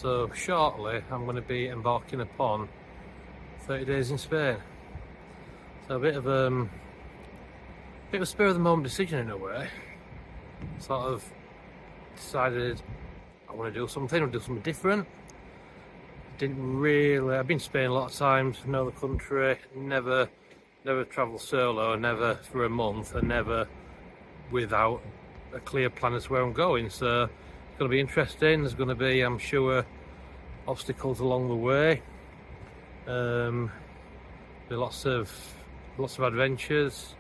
So shortly I'm going to be embarking upon 30 days in Spain. So a bit of a spur of the moment decision in a way. Sort of decided I want to do something different. I've been to Spain a lot of times, know the country, never travelled solo, never for a month, and never without a clear plan as to where I'm going. So it's going to be interesting. There's going to be, I'm sure, obstacles along the way. There'll be lots of adventures.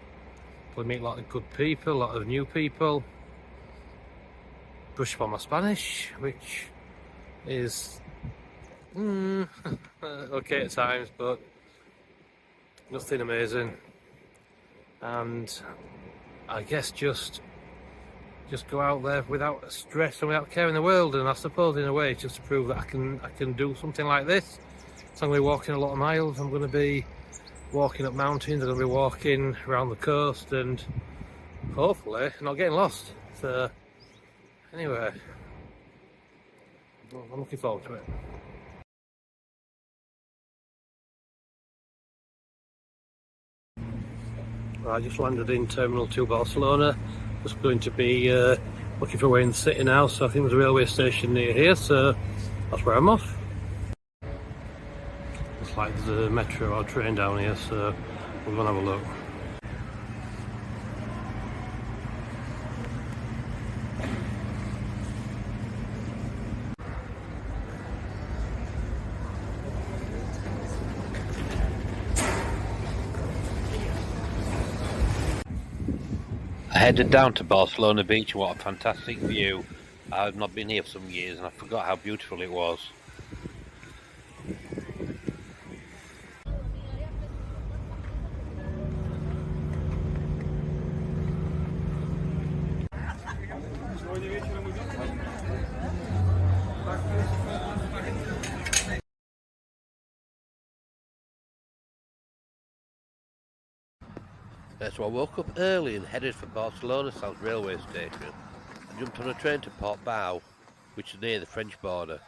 Probably meet a lot of good people, a lot of new people. Brush up on my Spanish, which is okay at times, but nothing amazing. And I guess just go out there without stress and without caring the world. And I suppose in a way it's just to prove that I can do something like this. So I'm going to be walking a lot of miles. I'm going to be walking up mountains. I'm going to be walking around the coast and hopefully not getting lost. So anyway, I'm looking forward to it. I just landed in Terminal 2 Barcelona. Just going to be looking for a way in the city now, so I think there's a railway station near here, so that's where I'm off. Looks like there's a metro or train down here, so we'll go and have a look. I headed down to Barcelona Beach. What a fantastic view. I've not been here for some years and I forgot how beautiful it was. So I woke up early and headed for Barcelona South Railway Station. I jumped on a train to Portbou, which is near the French border.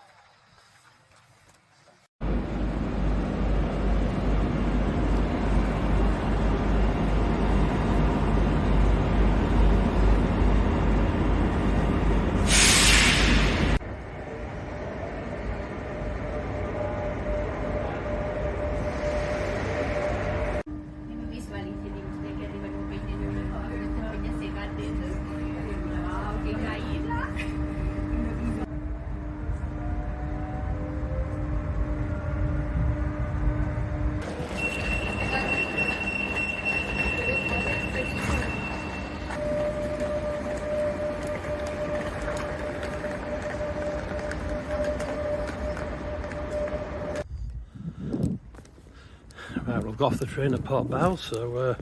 Right, we'll go off the train at Portbou, so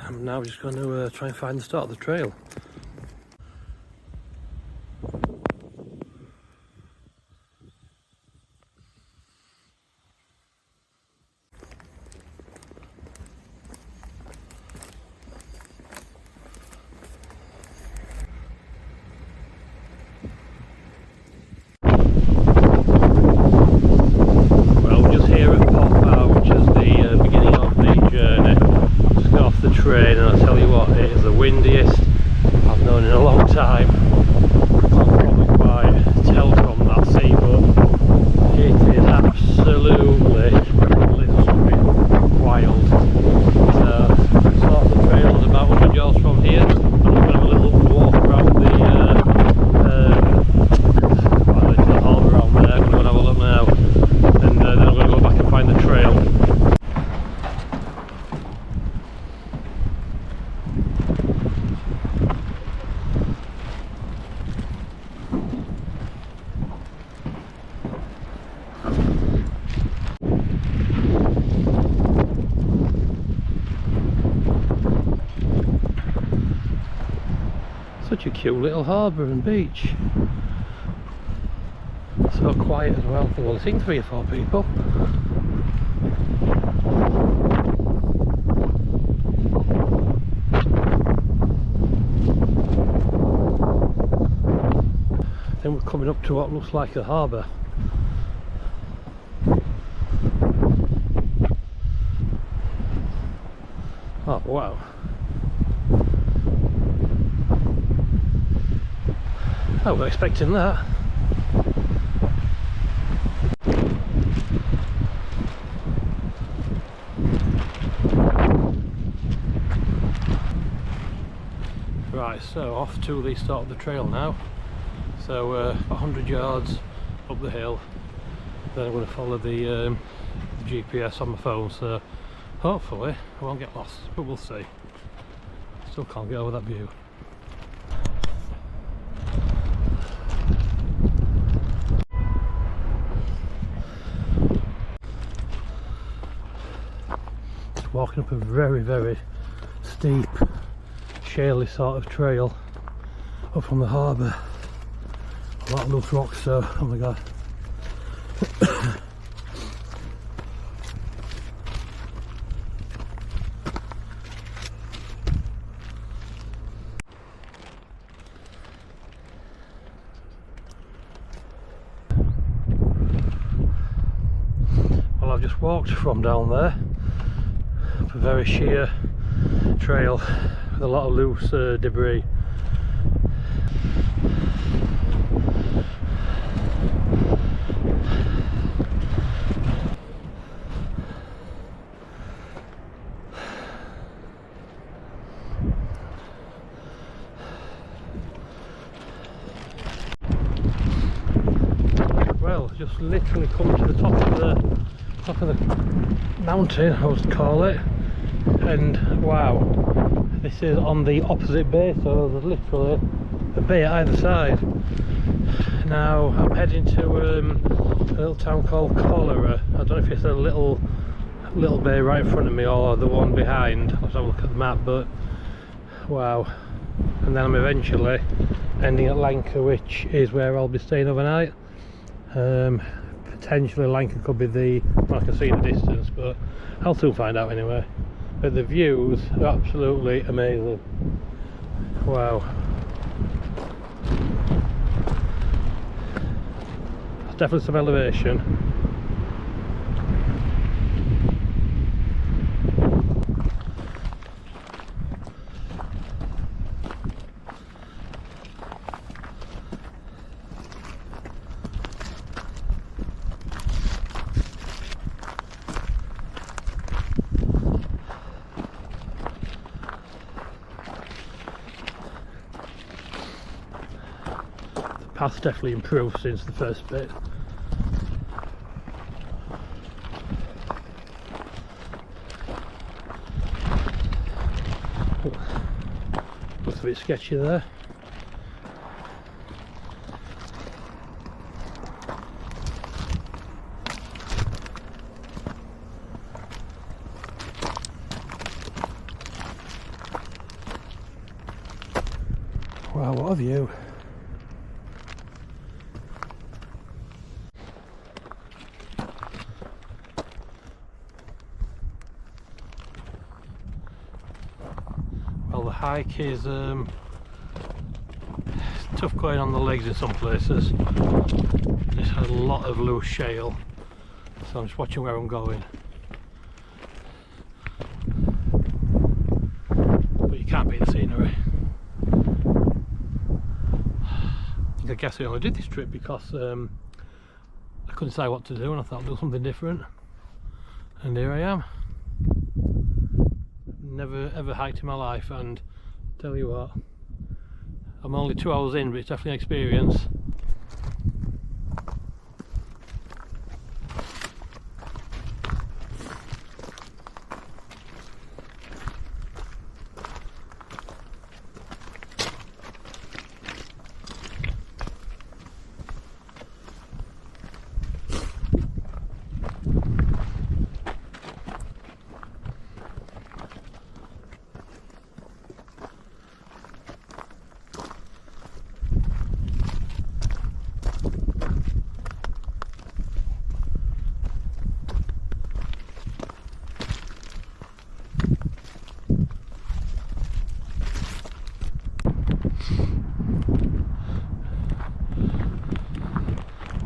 I'm now just going to try and find the start of the trail. Train, and I tell you what, it is the windiest I've known in a long time. I can't probably quite tell from that sea, but it is absolutely wild. So start the trail is about 100 yards from here. I'm going to have a little walk around the harbour around there. I'm going to have a look now, and then I'm going to go back and find the trail. Such a cute little harbour and beach. So quiet as well. There will sing 3 or 4 people. Then we're coming up to what looks like a harbour. Oh wow. I wasn't expecting that. Right, so off to the start of the trail now. So 100 yards up the hill, then I'm going to follow the GPS on my phone, so hopefully I won't get lost, but we'll see. Still can't get over that view. Just walking up a very, very steep, shaly sort of trail up from the harbour. A lot of loose rocks, so oh my god. Well, I've just walked from down there up a very sheer trail with a lot of loose debris. Well, just literally come to the top of the mountain, I would call it, and wow, this is on the opposite bay, so there's literally a bay at either side. Now I'm heading to a little town called Cholera. I don't know if it's a little bay right in front of me or the one behind. I'll have a look at the map, but wow. And then I'm eventually ending at Llanca, which is where I'll be staying overnight. Potentially Llanca could be the one I can see in the distance, but I'll soon find out anyway. But the views are absolutely amazing. Wow. There's definitely some elevation. Path's definitely improved since the first bit. Looks a bit sketchy there. Wow, what a view. Well, the hike is tough going on the legs in some places. It's a lot of loose shale, so I'm just watching where I'm going. But you can't beat the scenery. I guess I only did this trip because I couldn't decide what to do, and I thought I'd do something different, and here I am. Never ever hiked in my life, and tell you what, I'm only 2 hours in, but it's definitely an experience.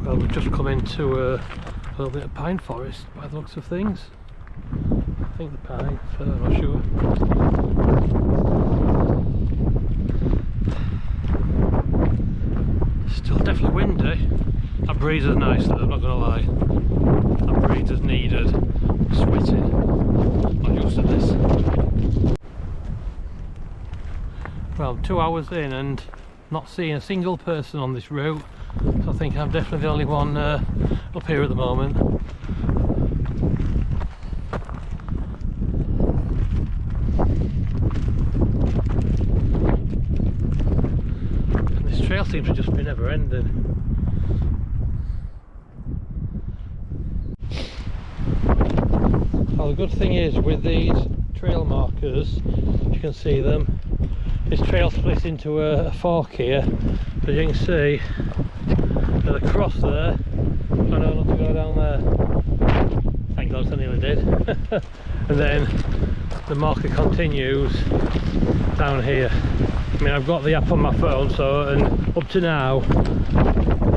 Well, we've just come into a little bit of pine forest by the looks of things. think the pine, so I'm not sure. Still definitely windy. That breeze is nice though, I'm not going to lie. That breeze is needed. Sweating. Not used to this. Well, 2 hours in and not seeing a single person on this route. So I think I'm definitely the only one up here at the moment. And this trail seems to just be never ending. Well, the good thing is with these trail markers, you can see them, this trail splits into a fork here, so you can see there's a cross there. I know not to go down there, thank God I nearly did. And then the marker continues down here. I mean, I've got the app on my phone, so, and up to now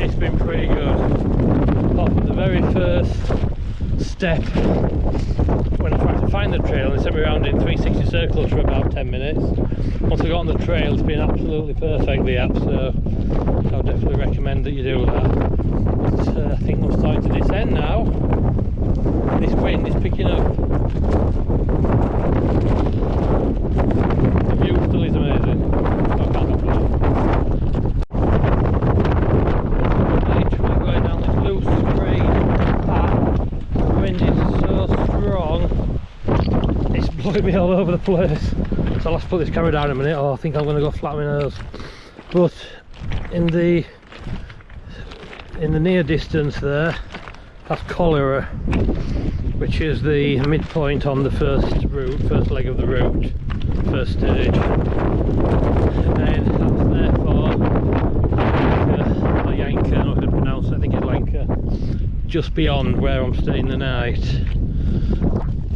it's been pretty good. Apart from the very first step when I tried to find the trail, and it sent me around in 360 circles for about 10 minutes. Once I got on the trail, it's been absolutely perfect, the app, so I'll definitely recommend that you do that. But I think I'm starting to descend now. This wind is picking up. The view still is amazing. I can't complain. Literally going down this loose green path. The wind is so strong, it's blowing me all over the place. So I'll have to put this camera down in a minute, or I think I'm going to go flat on my nose. But in the near distance there, that's Cholera, which is the midpoint on the first leg of the route, first stage. And then that's therefore Llanca, I don't know how to pronounce it, I think it's Llanca, just beyond where I'm staying the night.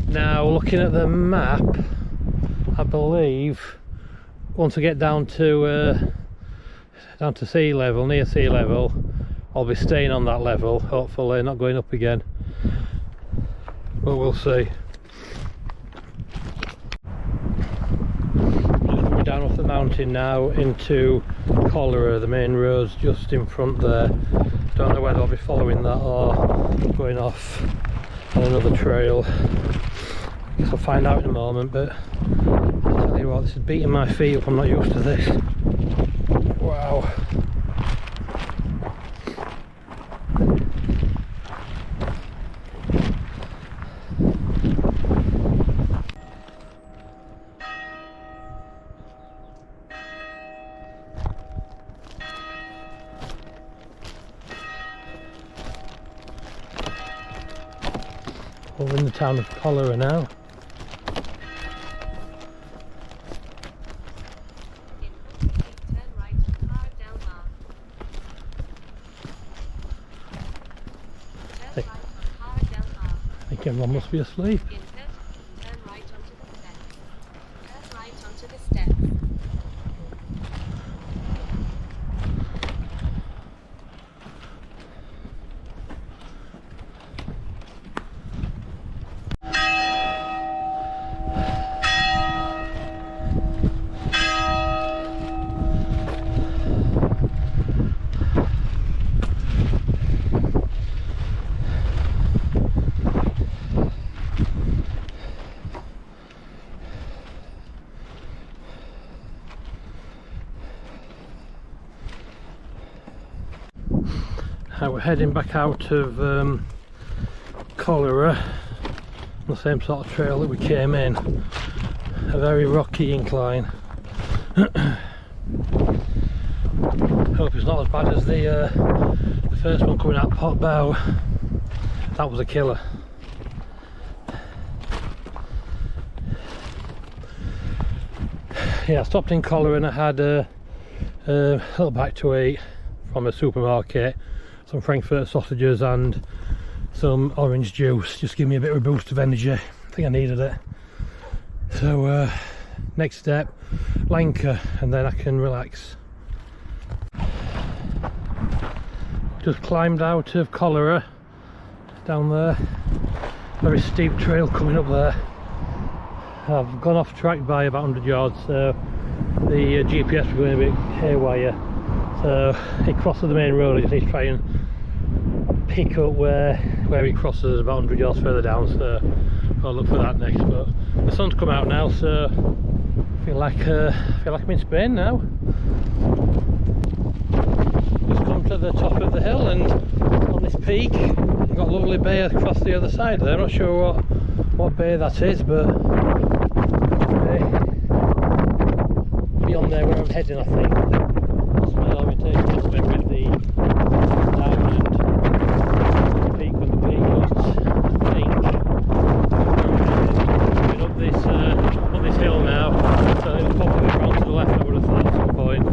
Now, looking at the map, I believe once I get down to sea level, near sea level, I'll be staying on that level, hopefully not going up again, but we'll see. Just coming down off the mountain now into Cholera, the main road's just in front there. Don't know whether I'll be following that or going off on another trail. I guess I'll find out in a moment, but I'll tell you what, this is beating my feet up, I'm not used to this. Wow. We're in the town of Cholera now. I think everyone must be asleep. Turn right onto the steps. Turn right onto the steps. We're heading back out of Cholera, the same sort of trail that we came in. A very rocky incline. Hope it's not as bad as the first one coming out of Portbou. That was a killer. Yeah, I stopped in Cholera and I had a little bite to eat from a supermarket. Some Frankfurt sausages and some orange juice, just give me a bit of a boost of energy. I think I needed it. So next step, Llanca, and then I can relax. Just climbed out of Cholera down there. Very steep trail coming up there. I've gone off track by about 100 yards, so the GPS was going a bit haywire. So it crosses the main road. I just need to try and pick up where it crosses about 100 yards further down. So I'll look for that next. But the sun's come out now, so I feel like I'm in Spain now. Just come to the top of the hill, and on this peak you've got a lovely bay across the other side there. I'm not sure what bay that is, but beyond there where I'm heading, I think. That's my orientation aspect with the diamond peak when the peak goes, I think. Coming up this hill now, so it'll probably round to the left, I would have thought at some point.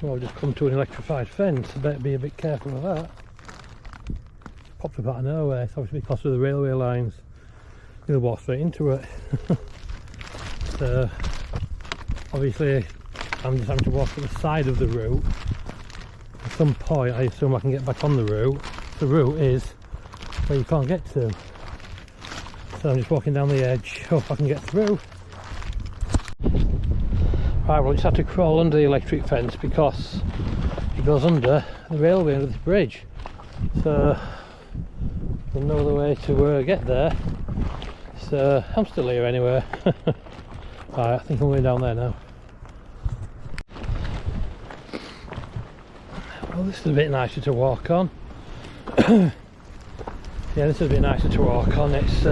Well, I've just come to an electrified fence. I better be a bit careful of that. Popped up out of nowhere. It's obviously because of the railway lines. I'm going to walk straight into it. So obviously I'm just having to walk to the side of the route. At some point I assume I can get back on the route. The route is where you can't get to. So I'm just walking down the edge, hope I can get through. Right, well, I just have to crawl under the electric fence because it goes under the railway under this bridge. So there's no other way to get there. So I'm still here anyway. Right, I think I'm going down there now. Well, this is a bit nicer to walk on. Yeah, this is a bit nicer to walk on. It's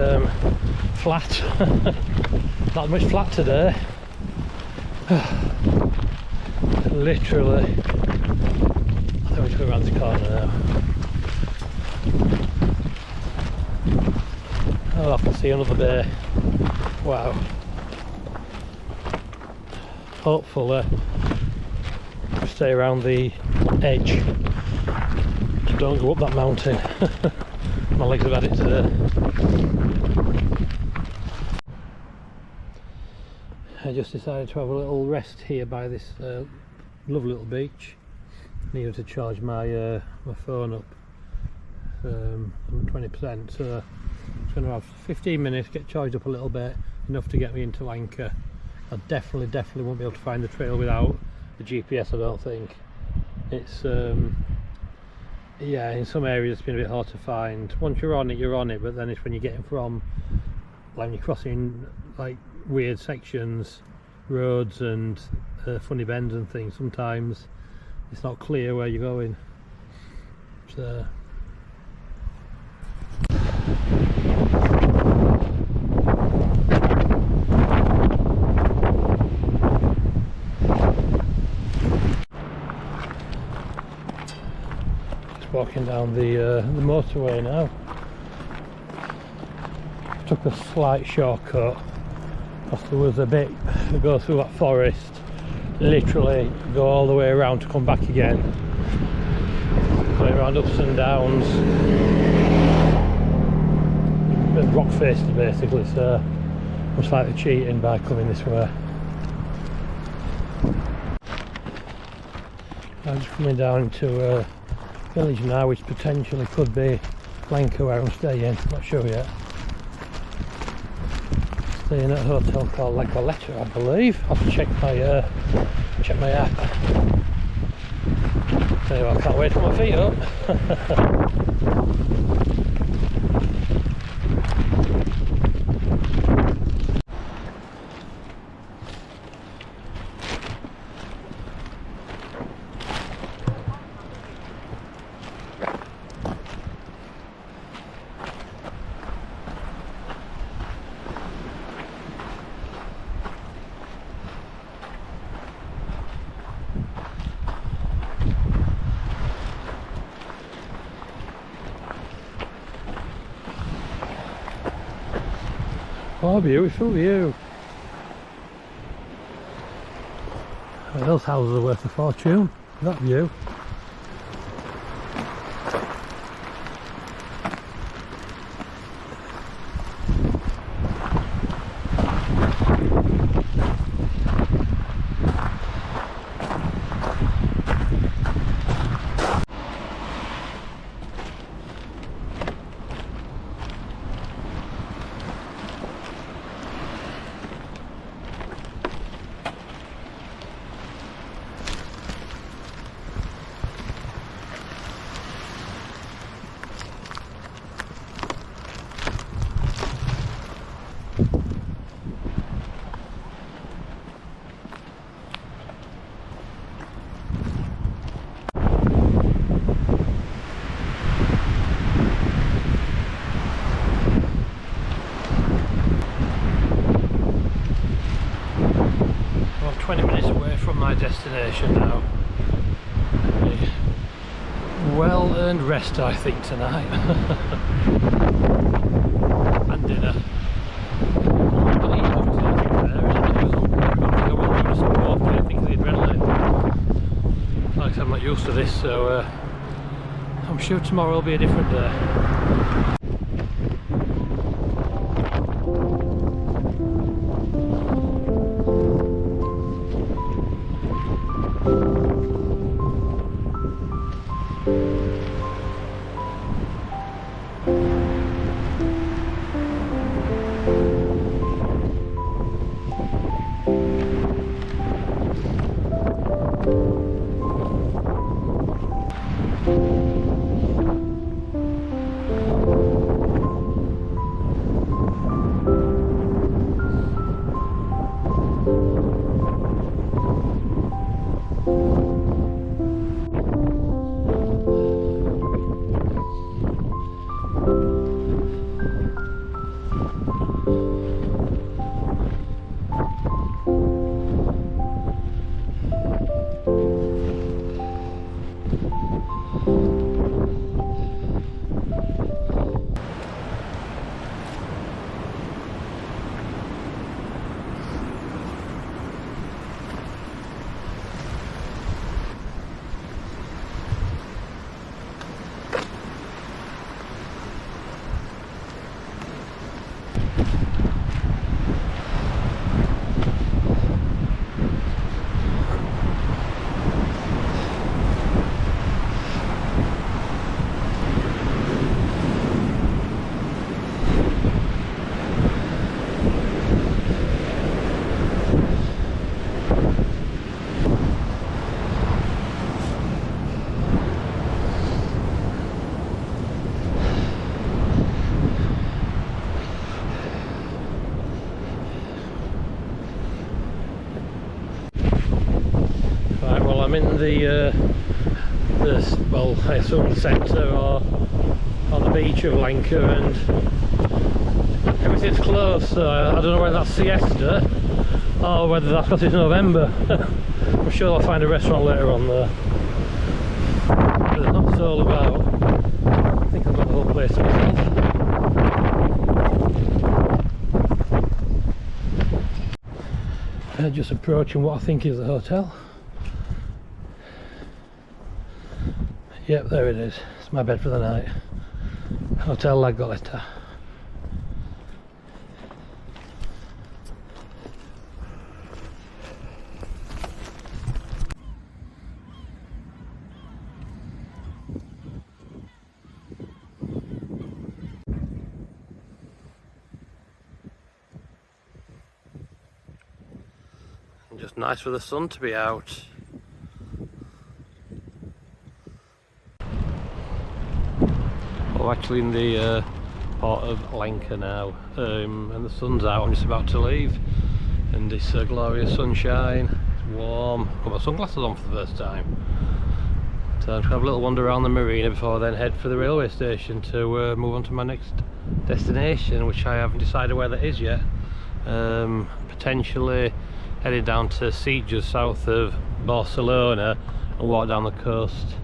flat. Not much flat today. Literally, I think we're just going around the corner now. Oh, I can see another bay. Wow. Hopefully we stay around the edge. Just don't go up that mountain. My legs have had it today. I just decided to have a little rest here by this lovely little beach. Needed to charge my my phone up. I'm at 20%, so I'm going to have 15 minutes, get charged up a little bit, enough to get me into Llanca. I definitely won't be able to find the trail without the GPS, I don't think. It's yeah, in some areas it's been a bit hard to find. Once you're on it, but then it's when you're getting from, like when you're crossing like weird sections, roads and funny bends and things, sometimes it's not clear where you're going. So just walking down the motorway now. Took a slight shortcut because there was a bit to go through that forest, literally go all the way around to come back again, going around ups and downs, and rock faces basically, so I'm slightly cheating by coming this way. I'm just coming down into a village now which potentially could be Llanca where I'm staying, not sure yet. Staying at a hotel called Litoral, I believe. I'll have to check my app. Anyway, I can't wait to put my feet up. Oh, beautiful view. Well, those houses are worth a fortune. That view. 20 minutes away from my destination now. A well-earned rest, I think, tonight. And dinner. Not eating up to nothing there, and I think I will do some walking, I think, of the adrenaline. Like I said, I'm not used to this, so I'm sure tomorrow will be a different day. I'm in the well, I assume the centre or on the beach of Llanca, and everything's closed, so I don't know whether that's siesta or whether that's because it's November. I'm sure I'll find a restaurant later on there. But there's not all about. I think I've got the whole place to myself. Just approaching what I think is the hotel. Yep, there it is. It's my bed for the night. Hotel Lagoleta. Just nice for the sun to be out. Well, actually in the port of Llanca now, and the sun's out. I'm just about to leave, and it's glorious sunshine. It's warm. I've got my sunglasses on for the first time, so I'm going to have a little wander around the marina before I then head for the railway station to move on to my next destination, which I haven't decided where that is yet. Potentially heading down to Sitges, south of Barcelona, and walk down the coast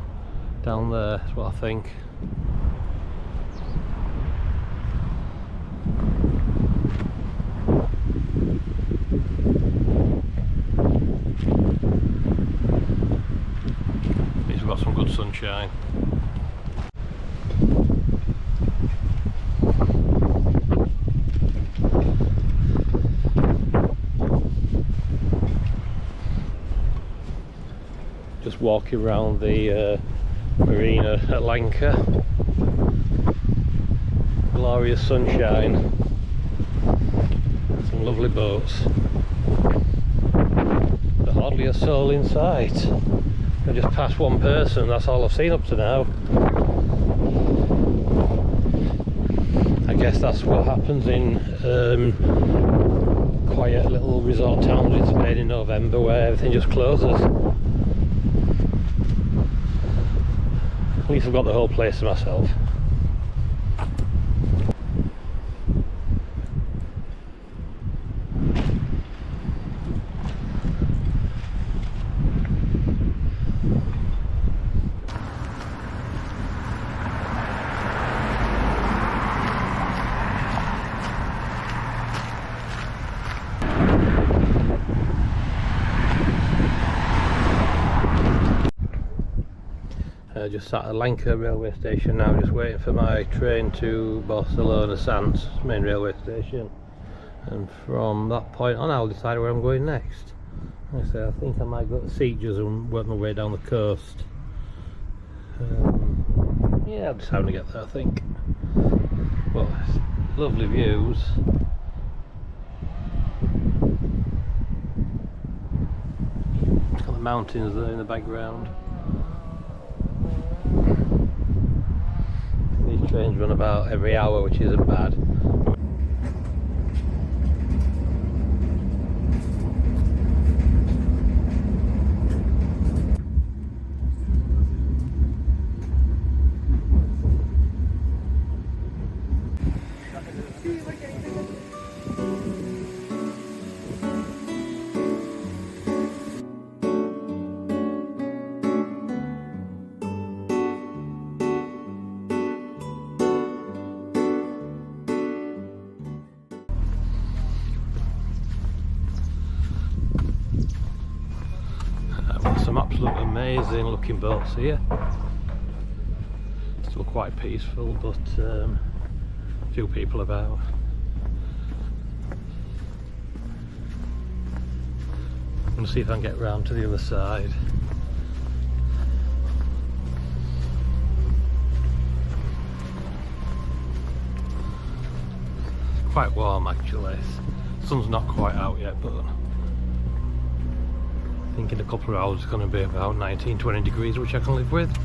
down there. That's what I think. We've got some good sunshine. Just walking around the marina at Llanca. Glorious sunshine. Some lovely boats. But hardly a soul in sight. I just passed one person, that's all I've seen up to now. I guess that's what happens in quiet little resort towns in Spain in November, where everything just closes. At least I've got the whole place to myself. Just sat at Llanca railway station now, just waiting for my train to Barcelona Sands main railway station, and from that point on I'll decide where I'm going next. Like I say, I think I might go to Sitges and work my way down the coast. Yeah, I'm just having to get there, I think. But lovely views. Got the mountains there in the background. These trains run about every hour, which isn't bad. Some absolute amazing looking boats here. Still quite peaceful, but few people about. I'm going to see if I can get round to the other side. It's quite warm actually. Sun's not quite out yet, but I think in a couple of hours it's going to be about 19-20 degrees, which I can live with.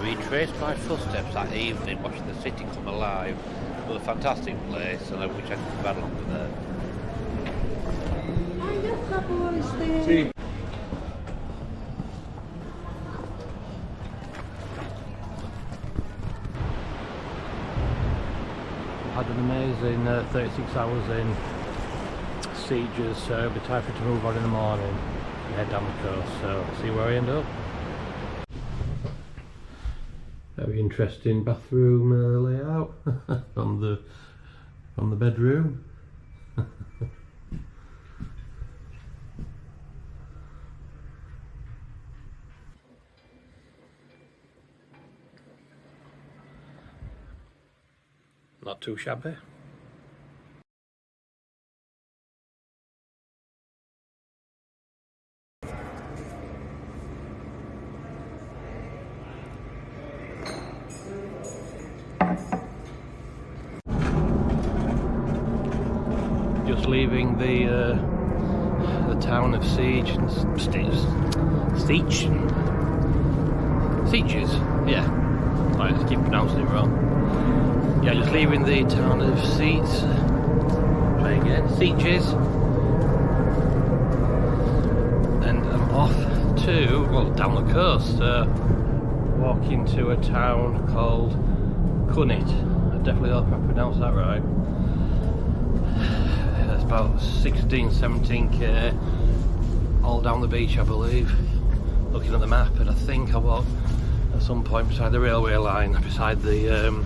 Retraced my footsteps that evening, watching the city come alive. It was a fantastic place, and I wish I could have had longer there. Had an amazing 36 hours in Sitges, so it'll be time for it to move on in the morning and head down the coast, so see where I end up. Very interesting bathroom layout from the bedroom. Not too shabby. just leaving the town of Sitges. Yeah, I just keep pronouncing it wrong. Yeah, just leaving the town of Sitges. And I'm off to, well, down the coast, walking to a town called Cunit. I definitely hope I pronounced that right. It's about 16-17k all down the beach, I believe. Looking at the map, and I think I walked at some point beside the railway line, beside the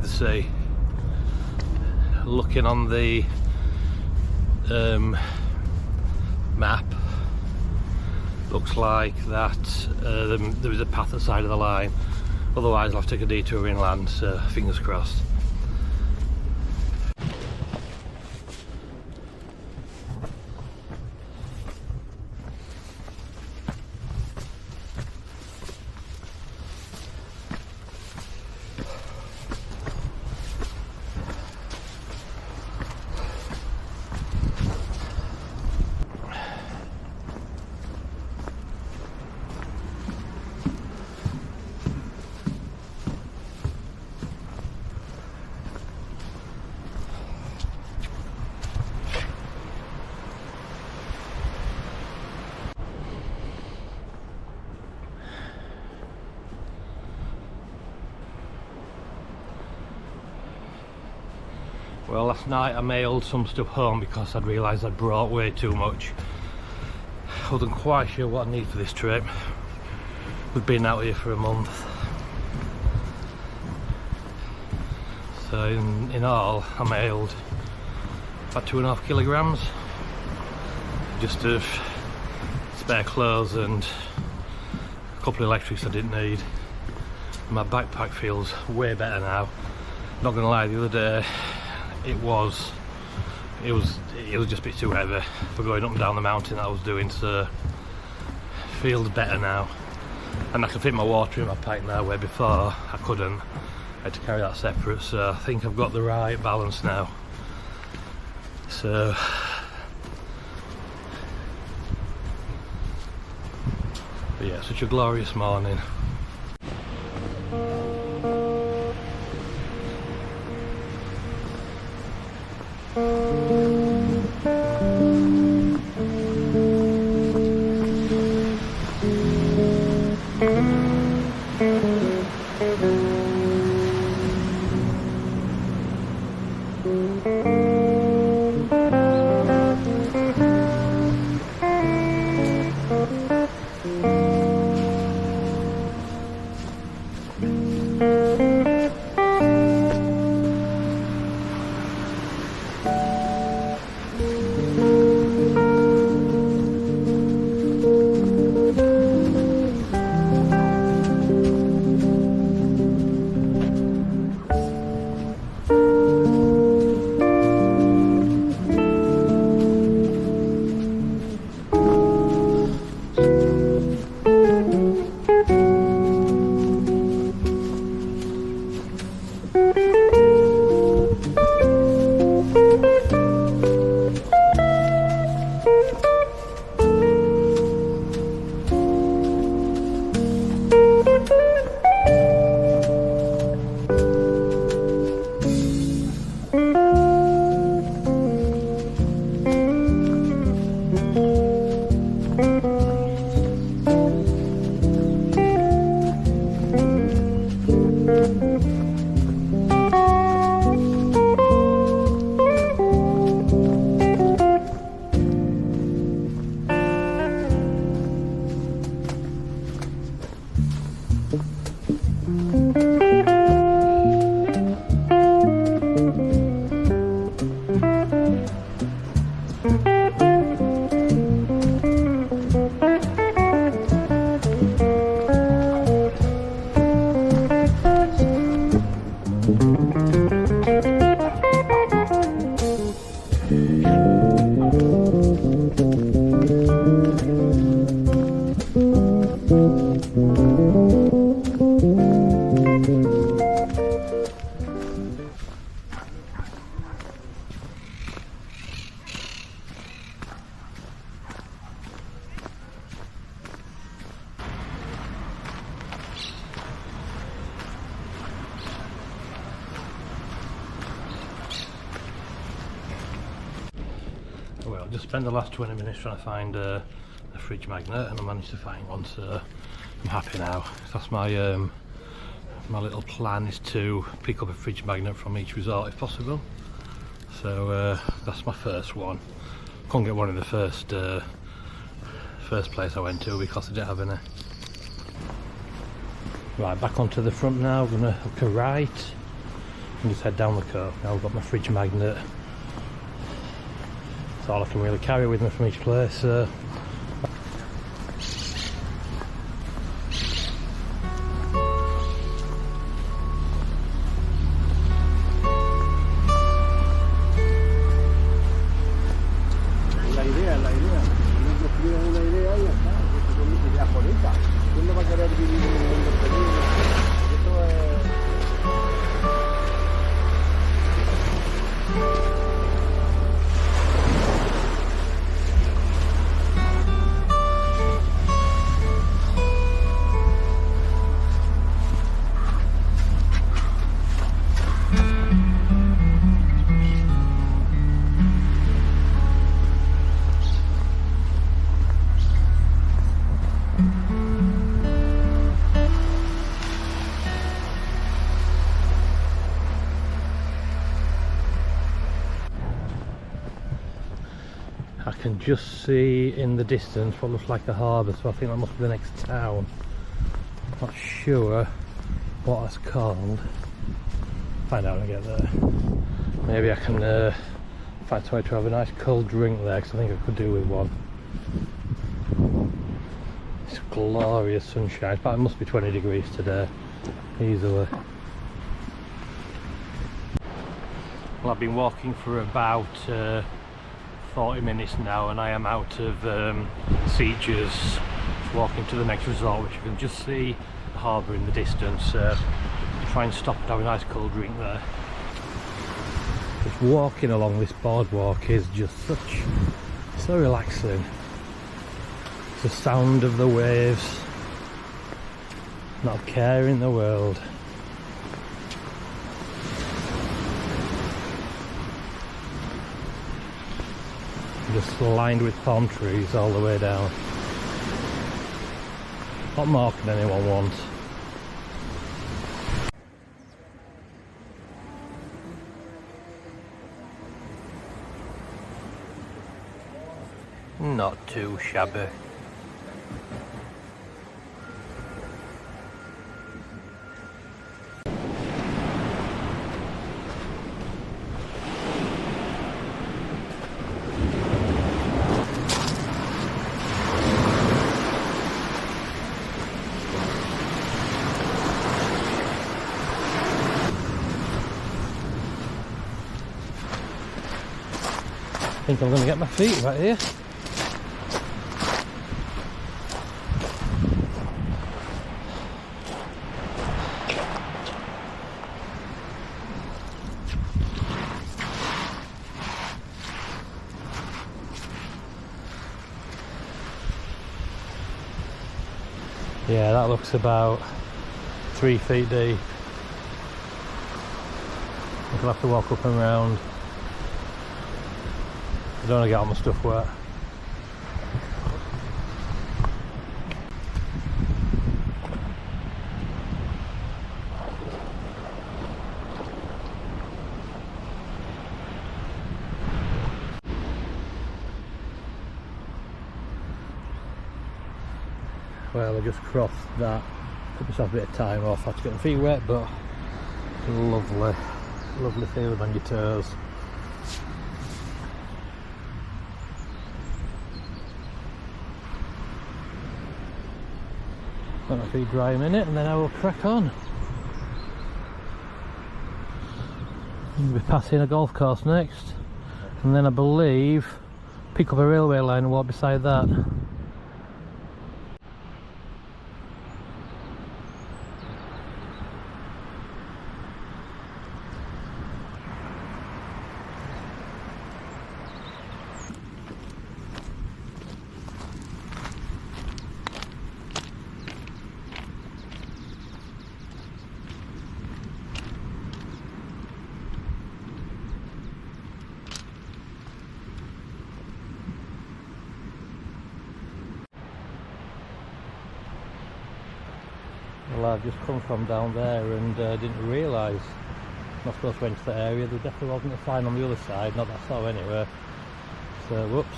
sea. Looking on the map, looks like that there is a path at the side of the line. Otherwise I'll have to take a detour inland, so fingers crossed. Well, last night I mailed some stuff home because I'd realised I'd brought way too much. I wasn't quite sure what I need for this trip. We've been out here for a month. So in all, I mailed about 2.5 kilograms just of spare clothes and a couple of electrics I didn't need. My backpack feels way better now. Not gonna lie, the other day it was just a bit too heavy for going up and down the mountain that I was doing, so it feels better now. And I can fit my water in my pack now, where before I couldn't. I had to carry that separate, so I think I've got the right balance now. So but yeah, such a glorious morning. just spent the last 20 minutes trying to find a fridge magnet, and I managed to find one, so I'm happy now. That's my my little plan, is to pick up a fridge magnet from each resort if possible. So that's my first one. Couldn't get one in the first place I went to because I didn't have any. Right, back onto the front now. I'm gonna hook a right and just head down the coast. Now I've got my fridge magnet. That's all I can really carry with me from each place. I can just see in the distance what looks like a harbour, so I think that must be the next town. Not sure what that's called. Find out when I get there. Maybe I can find a way to have a nice cold drink there, because I think I could do with one. It's glorious sunshine, but it must be 20 degrees today, easily. Well, I've been walking for about 40 minutes now, and I am out of Sitges, walking to the next resort, which you can just see the harbour in the distance. Try and stop and have a nice cold drink there. Just walking along this boardwalk is just so relaxing. The sound of the waves, not a care in the world. Just lined with palm trees all the way down. What more can anyone want? Not too shabby. I think I'm going to get my feet right here. Yeah, that looks about 3 feet deep. I'll have to walk up and round. I don't want to get all my stuff wet. Well, I just crossed that. Took myself a bit of time off. I had to get my feet wet, but lovely, lovely feeling on your toes. Let my feet dry a minute and then I will crack on. We'll be passing a golf course next, and then I believe pick up a railway line and walk beside that. Well, I've just come from down there and didn't realise I'm not supposed to enter the area. There definitely wasn't a sign on the other side, not that I saw anywhere. So, whoops.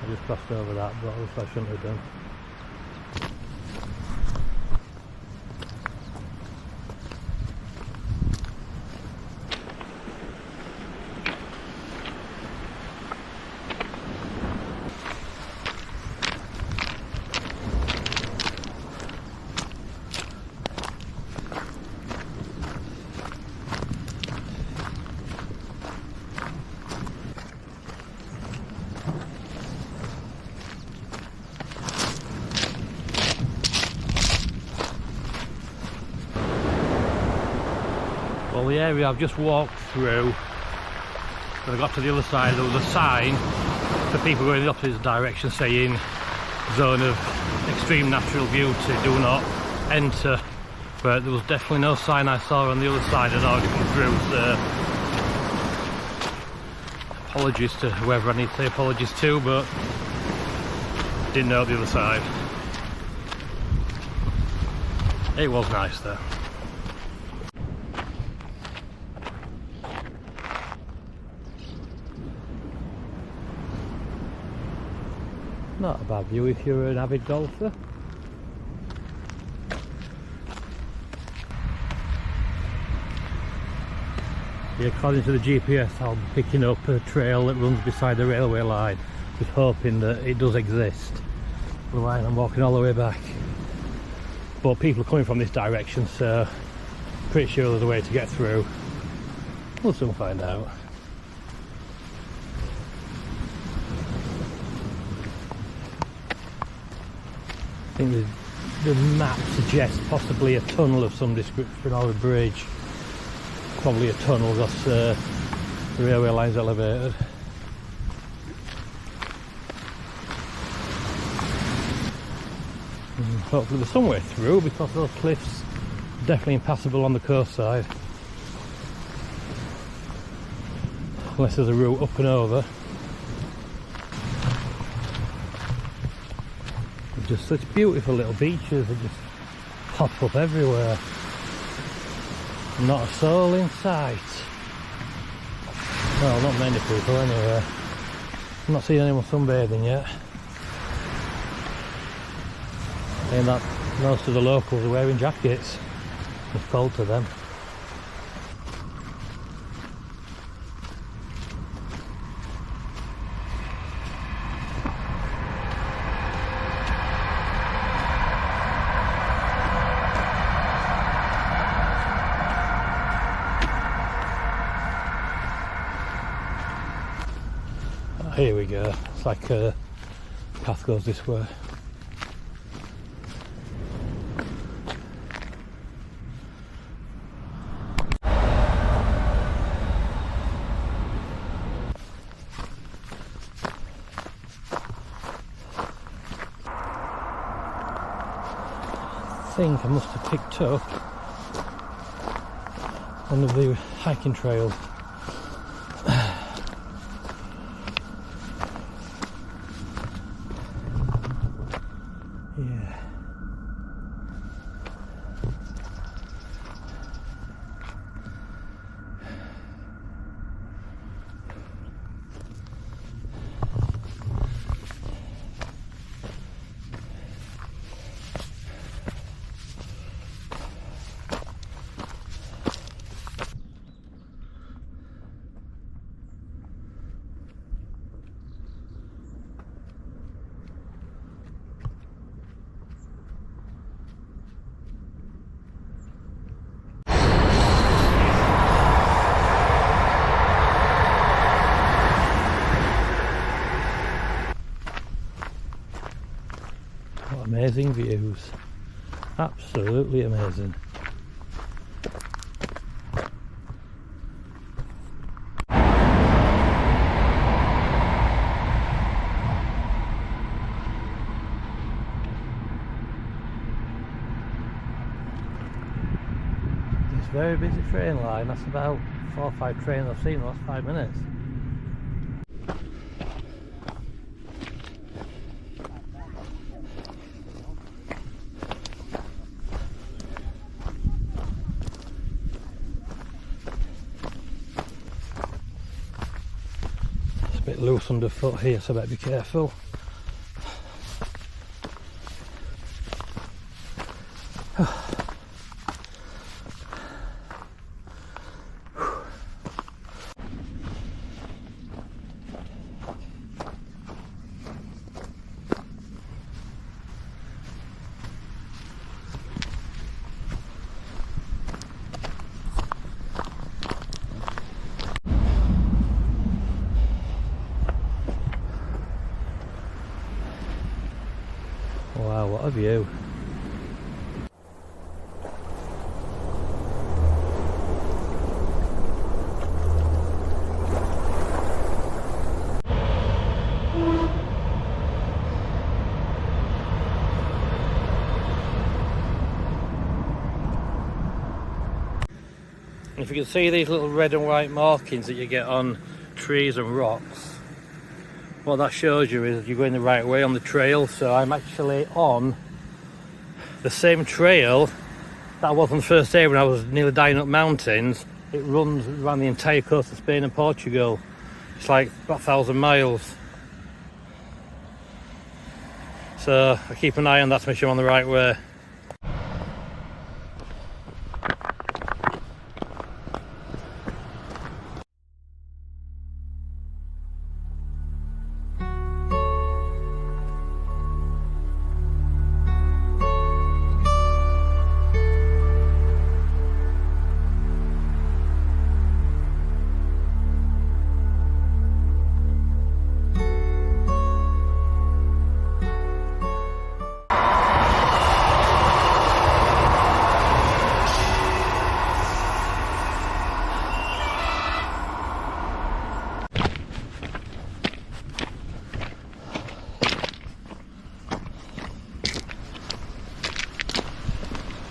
I just crossed over that, but I shouldn't have done. Well, the area I've just walked through, when I got to the other side, there was a sign for people going in the opposite direction saying zone of extreme natural beauty, do not enter, but there was definitely no sign I saw on the other side. I'd already come through, so apologies to whoever I need to say apologies to, but didn't know the other side. It was nice though. Not a bad view if you're an avid golfer. Yeah, according to the GPS, I'll be picking up a trail that runs beside the railway line, just hoping that it does exist. Otherwise I'm walking all the way back. But people are coming from this direction, so pretty sure there's a way to get through. We'll soon find out. I think the map suggests possibly a tunnel of some description or a bridge. Probably a tunnel because the railway line's elevated. And hopefully there's some way through because those cliffs are definitely impassable on the coast side. Unless there's a route up and over. Just such beautiful little beaches that just pop up everywhere. Not a soul in sight. Well, not many people anyway. I'm not seeing anyone sunbathing yet. And that most of the locals are wearing jackets. It's cold to them. Here we go. It's like a path goes this way. I think I must have picked up one of the hiking trails. Amazing views, absolutely amazing. This very busy train line, that's about 4 or 5 trains I've seen in the last 5 minutes. bit loose underfoot here, so I better be careful. Wow, what a view. If you can see these little red and white markings that you get on trees and rocks, what that shows you is you're going the right way on the trail. So I'm actually on the same trail that I was on the first day when I was nearly dying up mountains. It runs around the entire coast of Spain and Portugal. It's like about 1,000 miles. So I keep an eye on that to make sure I'm on the right way.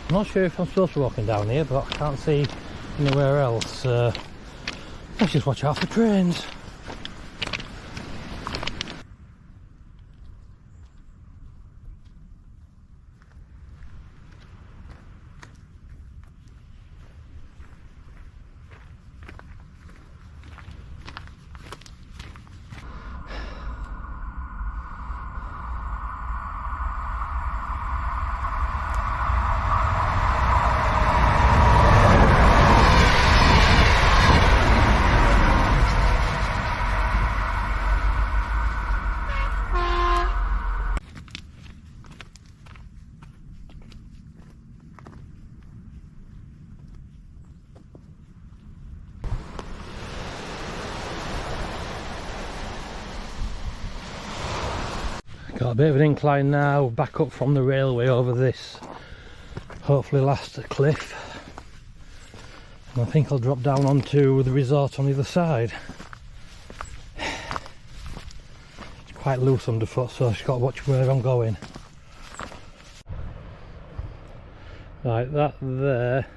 I'm not sure if I'm supposed to be walking down here, but I can't see anywhere else. Let's just watch out for trains. Got a bit of an incline now, back up from the railway over this hopefully last cliff, and I think I'll drop down onto the resort on the other side. It's quite loose underfoot, so I've just got to watch where I'm going. Right, that there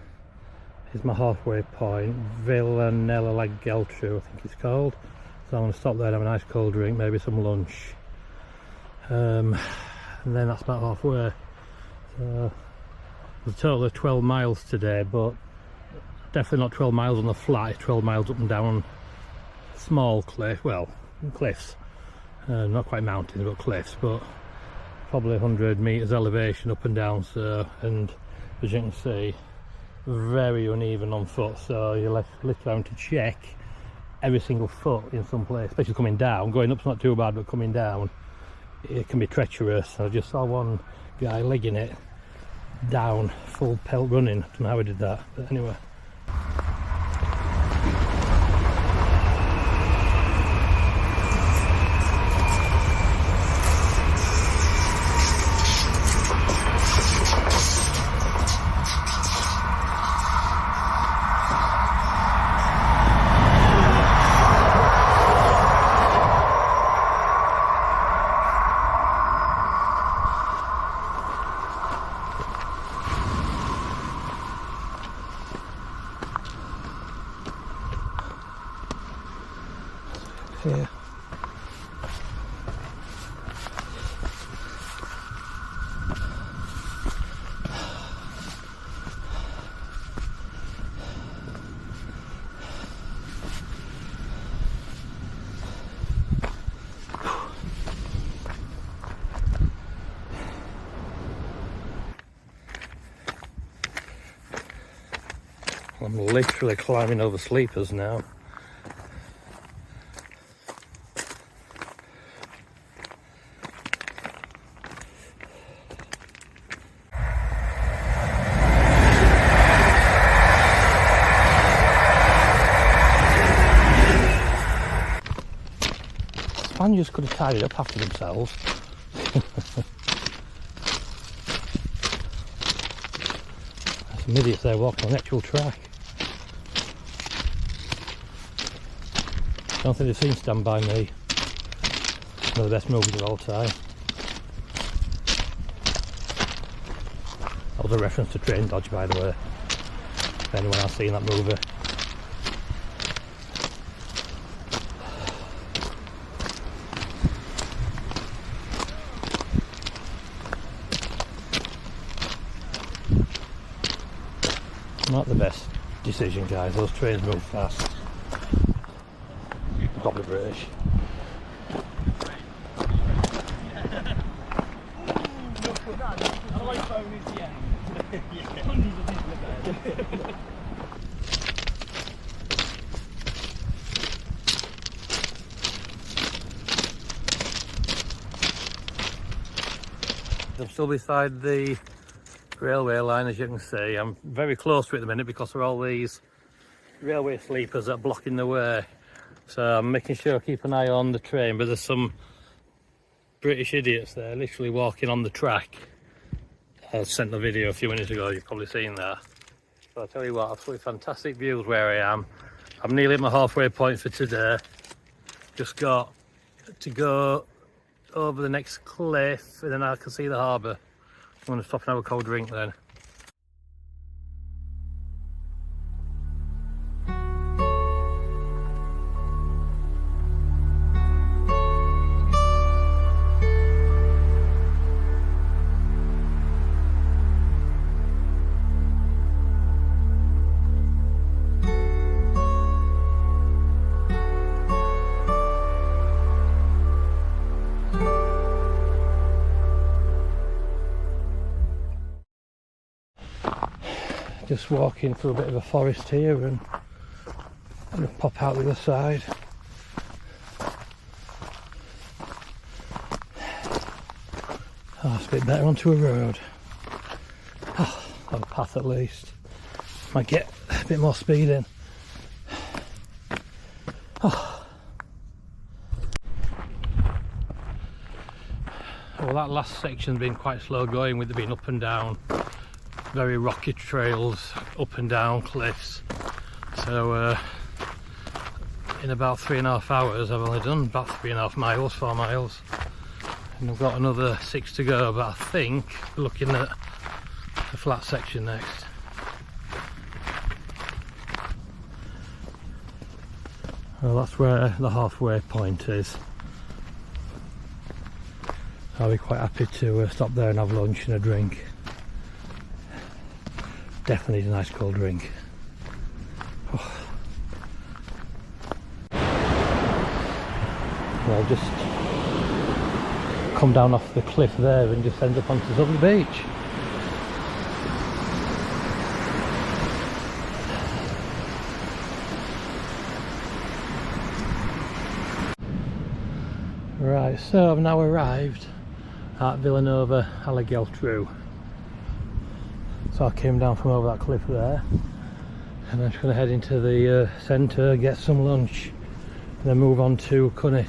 is my halfway point, Villanella La Geltrú I think it's called. So I'm going to stop there and have a nice cold drink, maybe some lunch. And then that's about halfway. So there's a total of 12 miles today, but definitely not 12 miles on the flat, it's 12 miles up and down small cliffs, not quite mountains but cliffs, but probably 100 metres elevation up and down. So, and as you can see, very uneven on foot, so you're literally having to check every single foot in some place, especially coming down. Going up's not too bad, but coming down it can be treacherous. I just saw one guy legging it down full pelt running. I don't know how he did that, but anyway. I'm literally climbing over sleepers now. Spaniards could have tidied up after themselves. Some idiots there walking on the actual track. I don't think they've seen Stand By Me. One of the best movies of all time. That was a reference to Train Dodge, by the way. If anyone has seen that movie. Not the best decision, guys. Those trains move fast. Probably British. I'm still beside the railway line, as you can see. I'm very close to it at the minute because there are all these railway sleepers that are blocking the way. So I'm making sure I keep an eye on the train, but there's some British idiots there literally walking on the track. I sent the video a few minutes ago, you've probably seen that. So I'll tell you what, absolutely fantastic views where I am. I'm nearly at my halfway point for today. Just got to go over the next cliff and then I can see the harbour. I'm going to stop and have a cold drink then. Just walking through a bit of a forest here and I'm going to pop out the other side. Oh, it's a bit better onto a road. Oh, on a path at least. Might get a bit more speed in. Oh. Well, that last section's been quite slow going with it being up and down. Very rocky trails, up and down cliffs. So in about 3.5 hours I've only done about 3.5 miles, 4 miles. And I've got another 6 to go, but I think we're looking at the flat section next. Well, that's where the halfway point is. I'll be quite happy to stop there and have lunch and a drink. Definitely need a nice cold drink. Oh. Well, just come down off the cliff there and just end up onto the lovely beach. Right, so I've now arrived at Villanova Alageltrue. So I came down from over that cliff there and I'm just going to head into the centre, get some lunch and then move on to Cunit.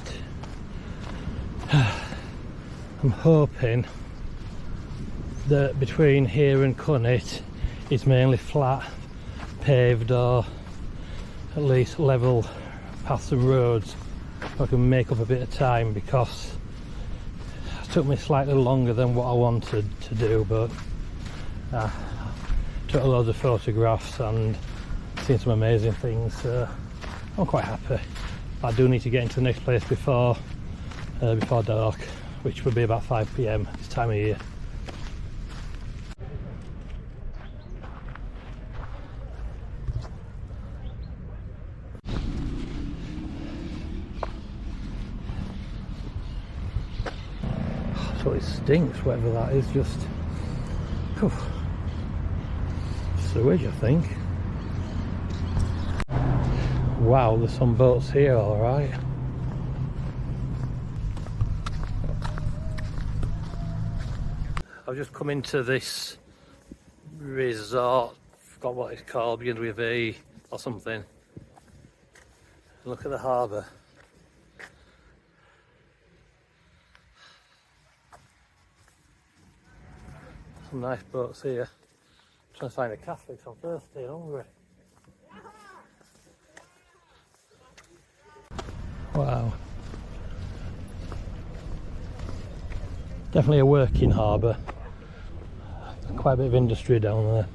I'm hoping that between here and Cunit it's mainly flat, paved or at least level paths and roads. I can make up a bit of time because it took me slightly longer than what I wanted to do, but took a load of photographs and seen some amazing things, so I'm quite happy. I do need to get into the next place before dark, which would be about 5 PM this time of year. So it stinks, whatever that is, just sewage, I think. Wow, there's some boats here, alright. I've just come into this resort, forgot what it's called, begins with E or something. Look at the harbour. Some nice boats here. I'm trying to find a cafe because I'm thirsty and hungry. Wow. Definitely a working harbour. Quite a bit of industry down there.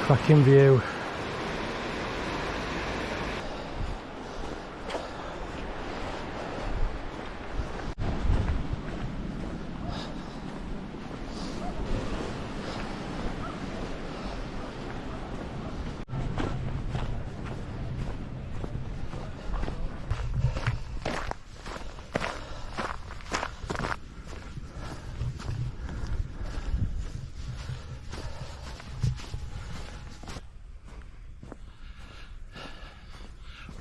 Cracking view.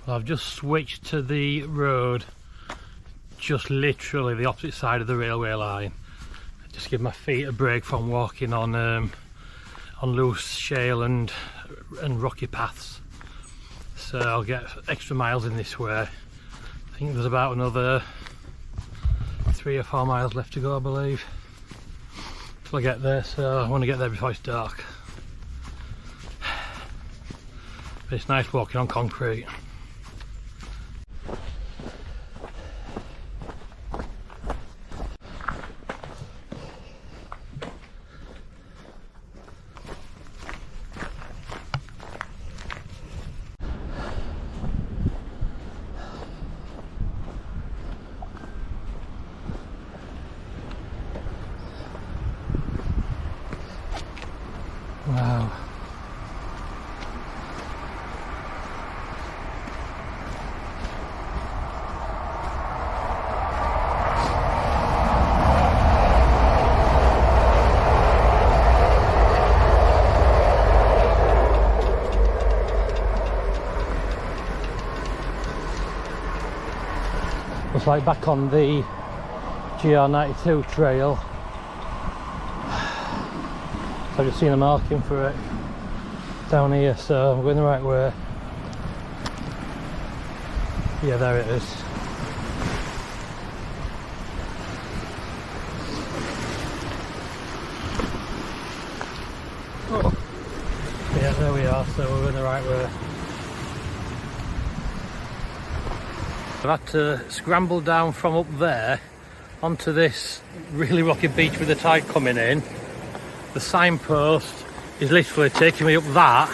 I've just switched to the road, just literally the opposite side of the railway line. Just give my feet a break from walking on loose shale and rocky paths. So I'll get extra miles in this way. I think there's about another 3 or 4 miles left to go, I believe, till I get there. So I want to get there before it's dark. But it's nice walking on concrete. Wow. Looks like back on the GR92 trail. I've just seen a marking for it down here, so I'm going the right way. Yeah, there it is. Oh. Yeah, there we are, so we're going the right way. I've had to scramble down from up there onto this really rocky beach with the tide coming in. The signpost is literally taking me up that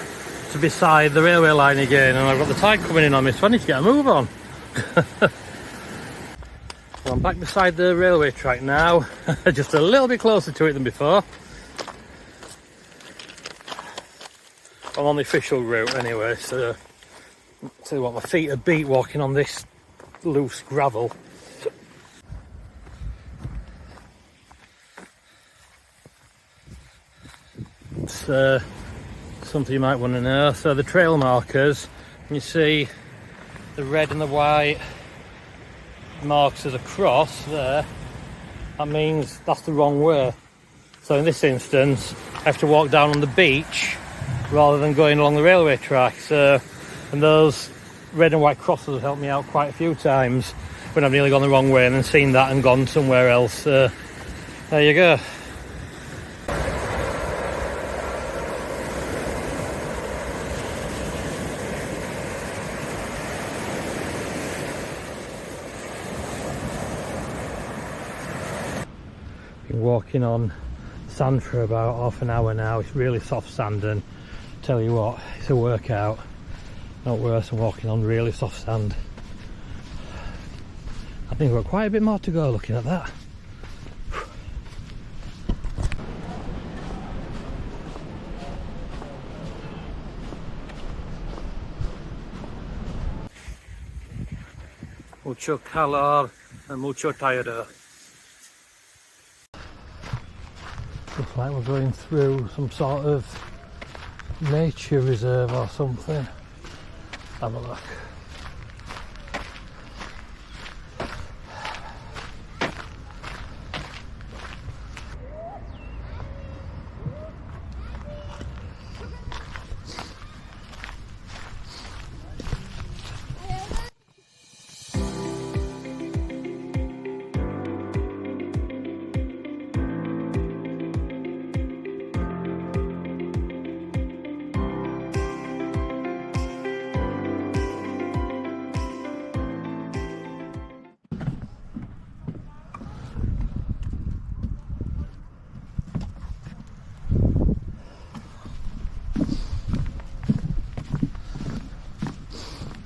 to beside the railway line again, and I've got the tide coming in on me, so I need to get a move on. Well, I'm back beside the railway track now, just a little bit closer to it than before. I'm on the official route anyway, so I'll tell you what, my feet are beat walking on this loose gravel. It's something you might want to know. So the trail markers, you see the red and the white marks as a cross there, that means that's the wrong way. So in this instance I have to walk down on the beach rather than going along the railway track. So, and those red and white crosses have helped me out quite a few times when I've nearly gone the wrong way and then seen that and gone somewhere else. So there you go. walking on sand for about half an hour now. It's really soft sand, and tell you what, it's a workout. Not worse than walking on really soft sand. I think we've got quite a bit more to go looking at that. Mucho calor and mucho tired. Looks like we're going through some sort of nature reserve or something. Have a look.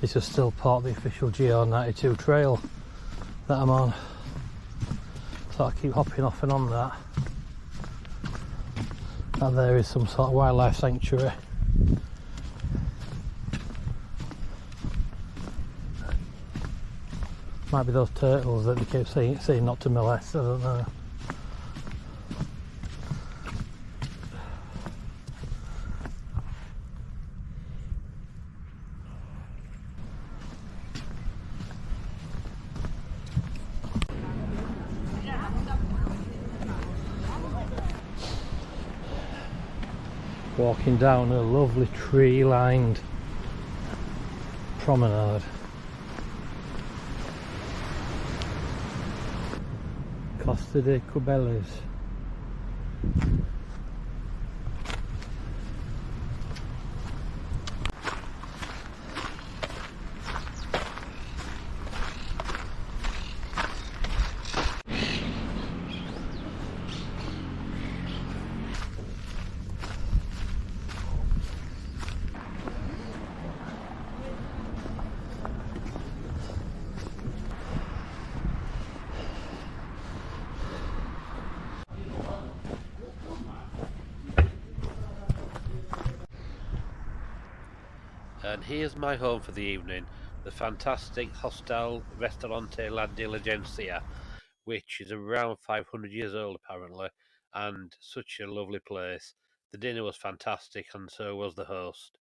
This is still part of the official GR92 trail that I'm on, so I keep hopping off and on that. And there is some sort of wildlife sanctuary. Might be those turtles that they keep saying not to molest, I don't know. Walking down a lovely tree-lined promenade. Costa de Cubeles. And here's my home for the evening, the fantastic Hostel Restaurante La Diligencia, which is around 500 years old apparently, and such a lovely place. The dinner was fantastic, and so was the host.